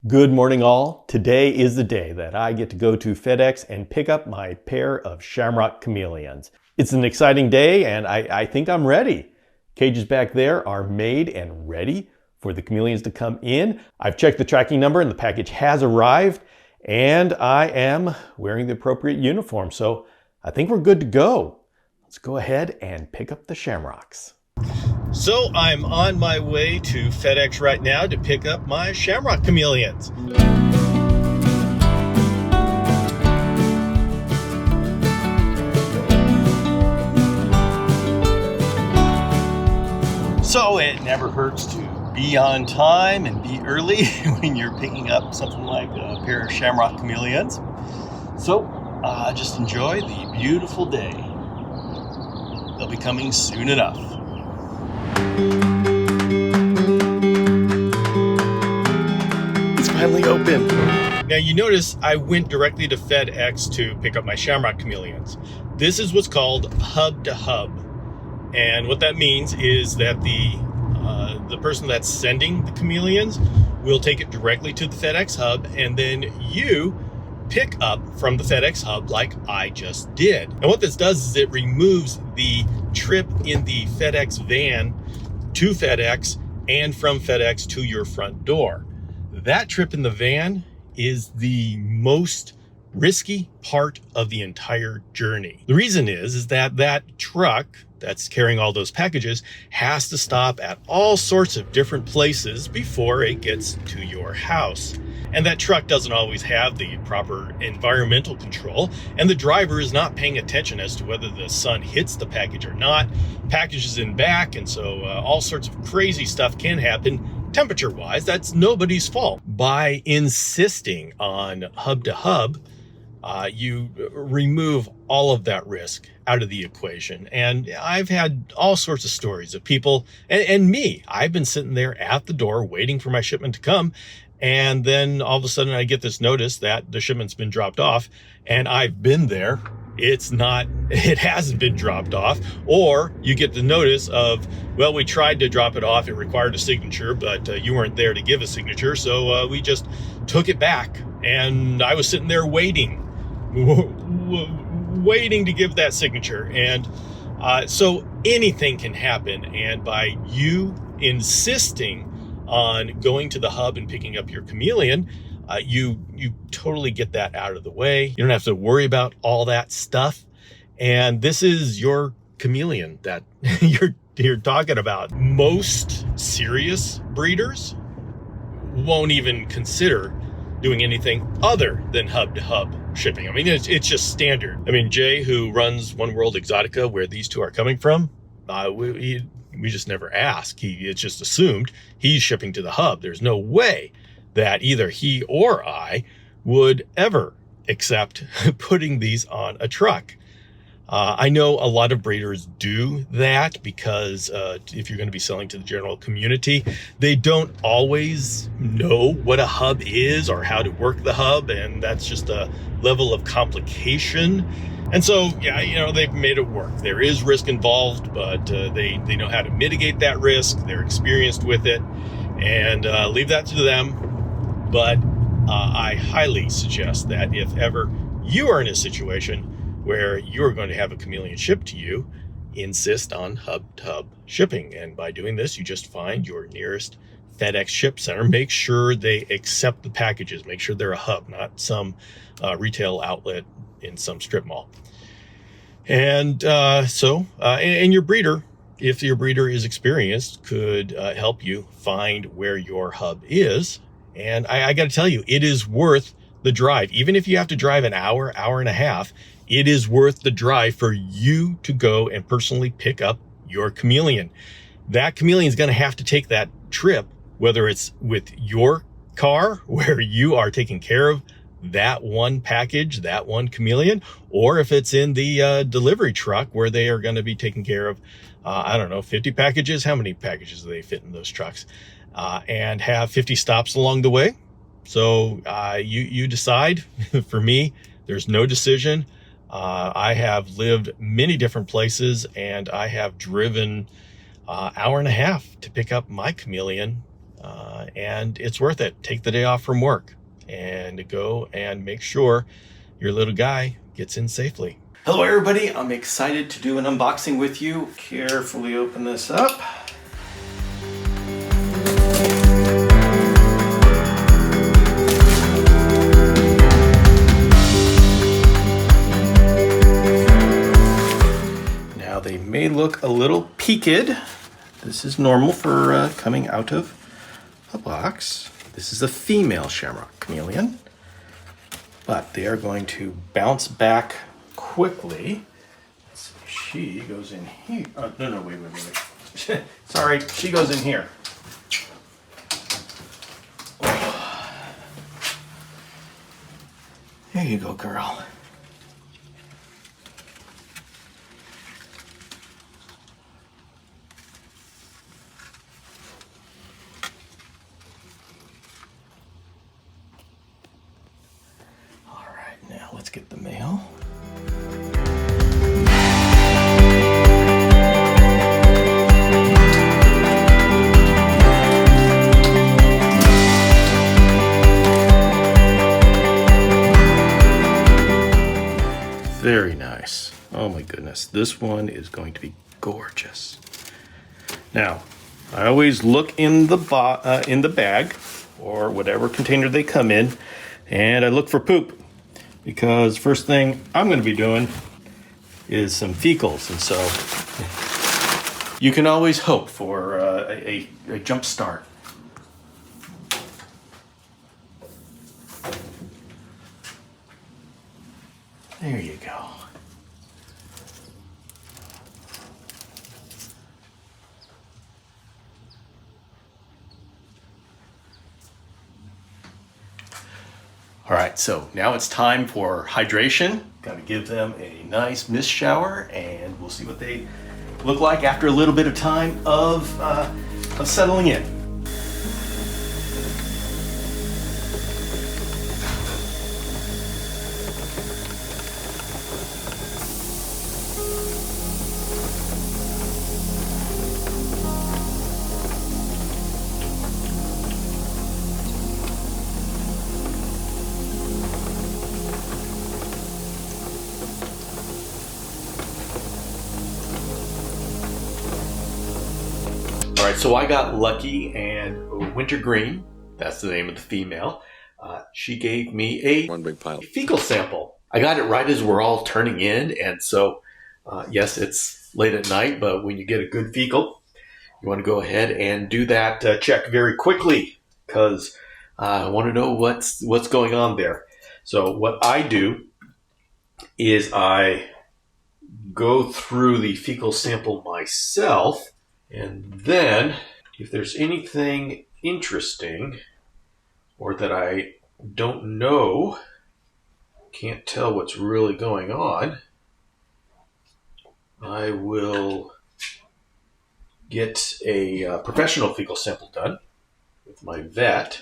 Good morning, all. Today is the day that I get to go to FedEx and pick up my pair of Shamrock Chameleons. It's an exciting day, and I think I'm ready. Cages back there are made and ready for the chameleons to come in. I've checked the tracking number and the package has arrived, and I am wearing the appropriate uniform, so I think we're good to go. Let's go ahead and pick up the Shamrocks. So I'm on my way to FedEx right now to pick up my Shamrock Chameleons. So it never hurts to be on time and be early when you're picking up something like a pair of Shamrock Chameleons. So just enjoy the beautiful day. They'll be coming soon enough. It's finally open. Now you notice I went directly to FedEx to pick up my Shamrock Chameleons. This is what's called hub to hub. And what that means is that the person that's sending the chameleons will take it directly to the FedEx hub, and then you pick up from the FedEx hub like I just did. And what this does is it removes the trip in the FedEx van to FedEx and from FedEx to your front door. That trip in the van is the most risky part of the entire journey. The reason is that that truck that's carrying all those packages has to stop at all sorts of different places before it gets to your house. And that truck doesn't always have the proper environmental control, and the driver is not paying attention as to whether the sun hits the package or not. Package is in back, and so all sorts of crazy stuff can happen temperature-wise. That's nobody's fault. By insisting on hub to hub, you remove all of that risk out of the equation. And I've had all sorts of stories of people, and me, I've been sitting there at the door waiting for my shipment to come, and then all of a sudden I get this notice that the shipment's been dropped off, and I've been there. It hasn't been dropped off. Or you get the notice of, well, we tried to drop it off. It required a signature, but you weren't there to give a signature. So we just took it back, and I was sitting there waiting to give that signature. And so anything can happen. And by you insisting on going to the hub and picking up your chameleon, you totally get that out of the way. You don't have to worry about all that stuff. And this is your chameleon that you're talking about. Most serious breeders won't even consider doing anything other than hub to hub shipping. I mean, it's just standard. I mean, Jay, who runs One World Exotica, where these two are coming from, we just never ask. It's just assumed he's shipping to the hub. There's no way that either he or I would ever accept putting these on a truck. I know a lot of breeders do that because if you're going to be selling to the general community, they don't always know what a hub is or how to work the hub, and that's just a level of complication. And so, yeah, they've made it work. There is risk involved, but they know how to mitigate that risk. They're experienced with it, and leave that to them. But I highly suggest that if ever you are in a situation where you're going to have a chameleon shipped to you, insist on hub-to-hub shipping. And by doing this, you just find your nearest FedEx ship center. Make sure they accept the packages. Make sure they're a hub, not some retail outlet in some strip mall. And and your breeder, if your breeder is experienced, could help you find where your hub is. And I got to tell you, it is worth the drive. Even if you have to drive an hour, hour and a half, it is worth the drive for you to go and personally pick up your chameleon. That chameleon is going to have to take that trip, whether it's with your car, where you are taking care of that one package, that one chameleon, or if it's in the delivery truck where they are going to be taking care of, 50 packages. How many packages do they fit in those trucks? And have 50 stops along the way. So you decide. For me, there's no decision. I have lived many different places, and I have driven hour and a half to pick up my chameleon and it's worth it. Take the day off from work and go and make sure your little guy gets in safely. Hello everybody, I'm excited to do an unboxing with you. Carefully open this up. Now they may look a little peaked. This is normal for coming out of a box. This is a female Shamrock Chameleon, but they are going to bounce back quickly. Let's see, she goes in here. Oh, no, wait. Sorry, she goes in here. There you go, girl. Now let's get the mail. Very nice. Oh my goodness, this one is going to be gorgeous. Now, I always look in the bag or whatever container they come in, and I look for poop. Because first thing I'm going to be doing is some fecals, and so you can always hope for a jump start. There you go. All right, so now it's time for hydration. Gotta give them a nice mist shower, and we'll see what they look like after a little bit of time of settling in. All right, so I got lucky, and Wintergreen, that's the name of the female, she gave me one big pile fecal sample. I got it right as we're all turning in, and so yes, it's late at night, but when you get a good fecal, you want to go ahead and do that check very quickly, because I want to know what's going on there. So what I do is I go through the fecal sample myself, and then if there's anything interesting or that I don't know, can't tell what's really going on, I will get a professional fecal sample done with my vet.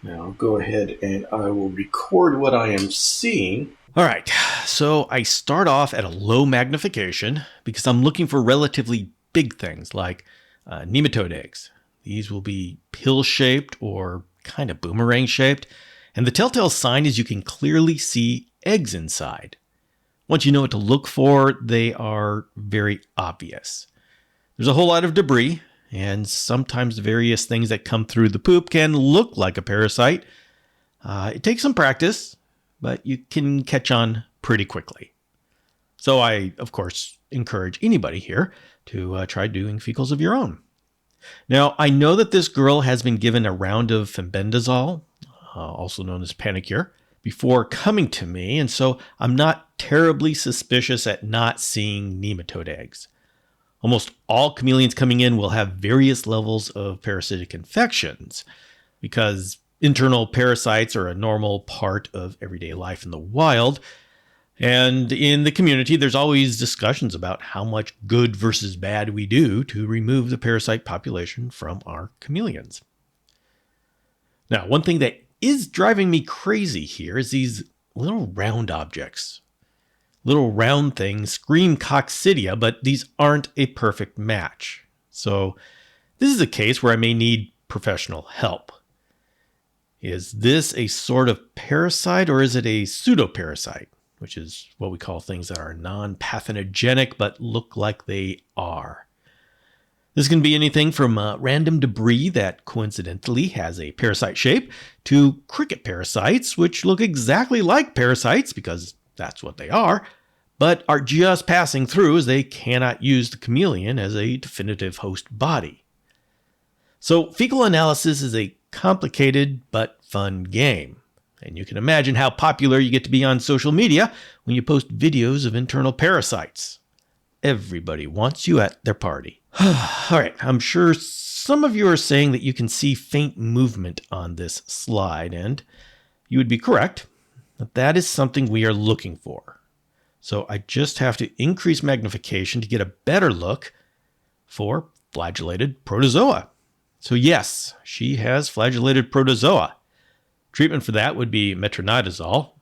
Now I'll go ahead and I will record what I am seeing. All right, so I start off at a low magnification because I'm looking for relatively big things like nematode eggs. These will be pill-shaped or kind of boomerang-shaped, and the telltale sign is you can clearly see eggs inside. Once you know what to look for, they are very obvious. There's a whole lot of debris, and sometimes various things that come through the poop can look like a parasite. It takes some practice, but you can catch on pretty quickly. So I, of course, encourage anybody here to try doing fecals of your own. Now, I know that this girl has been given a round of fenbendazole, also known as Panicure, before coming to me, and so I'm not terribly suspicious at not seeing nematode eggs. Almost all chameleons coming in will have various levels of parasitic infections because internal parasites are a normal part of everyday life in the wild. And in the community, there's always discussions about how much good versus bad we do to remove the parasite population from our chameleons. Now, one thing that is driving me crazy here is these little round objects. Little round things scream coccidia, but these aren't a perfect match. So this is a case where I may need professional help. Is this a sort of parasite or is it a pseudoparasite, which is what we call things that are non-pathogenic but look like they are? This can be anything from random debris that coincidentally has a parasite shape to cricket parasites, which look exactly like parasites because that's what they are, but are just passing through as they cannot use the chameleon as a definitive host body. So fecal analysis is a complicated but fun game. And you can imagine how popular you get to be on social media when you post videos of internal parasites. Everybody wants you at their party. All right, I'm sure some of you are saying that you can see faint movement on this slide, and you would be correct, but that is something we are looking for. So I just have to increase magnification to get a better look for flagellated protozoa. So yes, she has flagellated protozoa. Treatment for that would be metronidazole,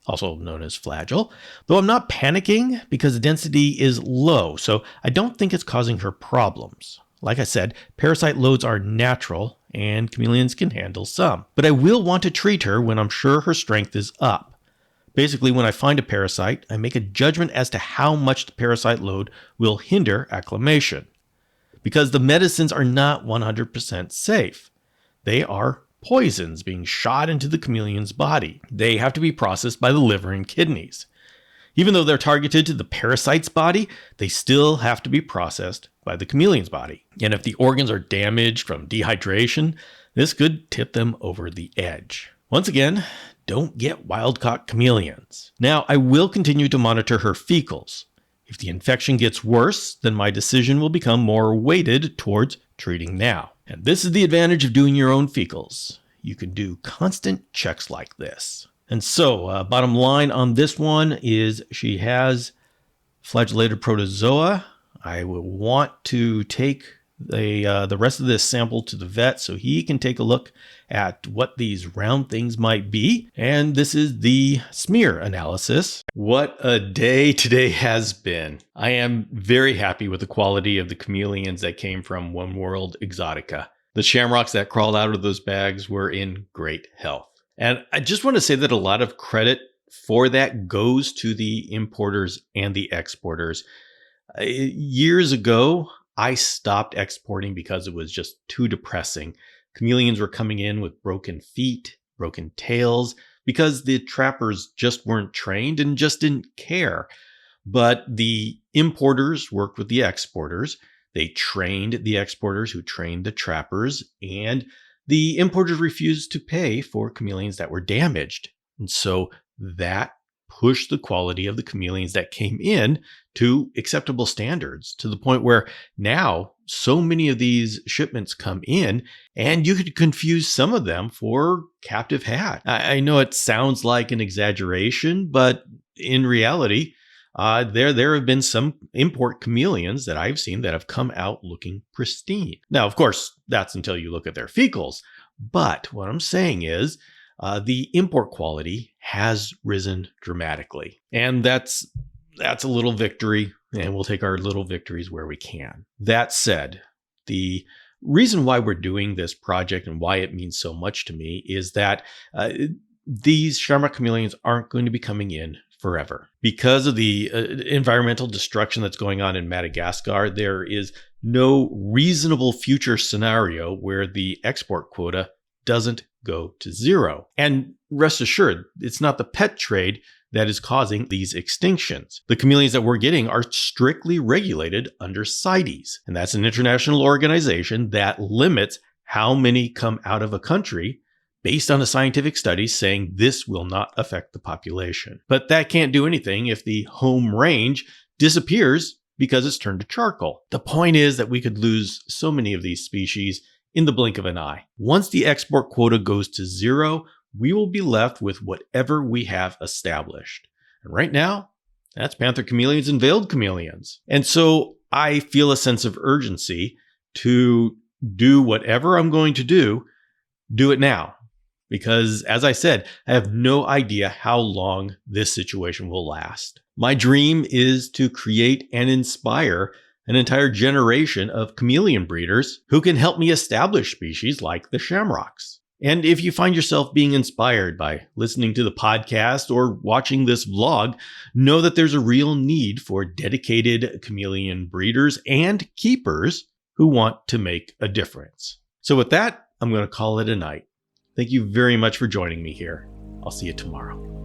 also known as Flagyl, though I'm not panicking because the density is low, so I don't think it's causing her problems. Like I said, parasite loads are natural and chameleons can handle some. But I will want to treat her when I'm sure her strength is up. Basically, when I find a parasite, I make a judgment as to how much the parasite load will hinder acclimation. Because the medicines are not 100% safe. They are poisons being shot into the chameleon's body. They have to be processed by the liver and kidneys. Even though they're targeted to the parasite's body, they still have to be processed by the chameleon's body. And if the organs are damaged from dehydration, this could tip them over the edge. Once again, don't get wild-caught chameleons. Now, I will continue to monitor her fecals. If the infection gets worse, then my decision will become more weighted towards treating now. And this is the advantage of doing your own fecals. You can do constant checks like this. And so, bottom line on this one is she has flagellated protozoa. I will want to take the rest of this sample to the vet so he can take a look at what these round things might be. And this is the smear analysis. What a day today has been. I am very happy with the quality of the chameleons that came from One World Exotica. The shamrocks that crawled out of those bags were in great health. And I just want to say that a lot of credit for that goes to the importers and the exporters. Years ago, I stopped exporting because it was just too depressing. Chameleons were coming in with broken feet, broken tails, because the trappers just weren't trained and just didn't care. But the importers worked with the exporters. They trained the exporters who trained the trappers, and the importers refused to pay for chameleons that were damaged. And so that pushed the quality of the chameleons that came in to acceptable standards, to the point where now so many of these shipments come in and you could confuse some of them for captive hat. I know it sounds like an exaggeration, but in reality, there have been some import chameleons that I've seen that have come out looking pristine. Now, of course, that's until you look at their fecals. But what I'm saying is the import quality has risen dramatically. And that's a little victory, and we'll take our little victories where we can. That said, the reason why we're doing this project and why it means so much to me is that these Shamrock Chameleons aren't going to be coming in forever. Because of the environmental destruction that's going on in Madagascar, there is no reasonable future scenario where the export quota doesn't go to zero. And rest assured, it's not the pet trade that is causing these extinctions. The chameleons that we're getting are strictly regulated under CITES, and that's an international organization that limits how many come out of a country based on a scientific study saying this will not affect the population. But that can't do anything if the home range disappears because it's turned to charcoal. The point is that we could lose so many of these species in the blink of an eye. Once the export quota goes to zero, we will be left with whatever we have established. And right now, that's panther chameleons and veiled chameleons. And so I feel a sense of urgency to do whatever I'm going to do it now. Because as I said, I have no idea how long this situation will last. My dream is to create and inspire an entire generation of chameleon breeders who can help me establish species like the shamrocks. And if you find yourself being inspired by listening to the podcast or watching this vlog, know that there's a real need for dedicated chameleon breeders and keepers who want to make a difference. So with that, I'm going to call it a night. Thank you very much for joining me here. I'll see you tomorrow.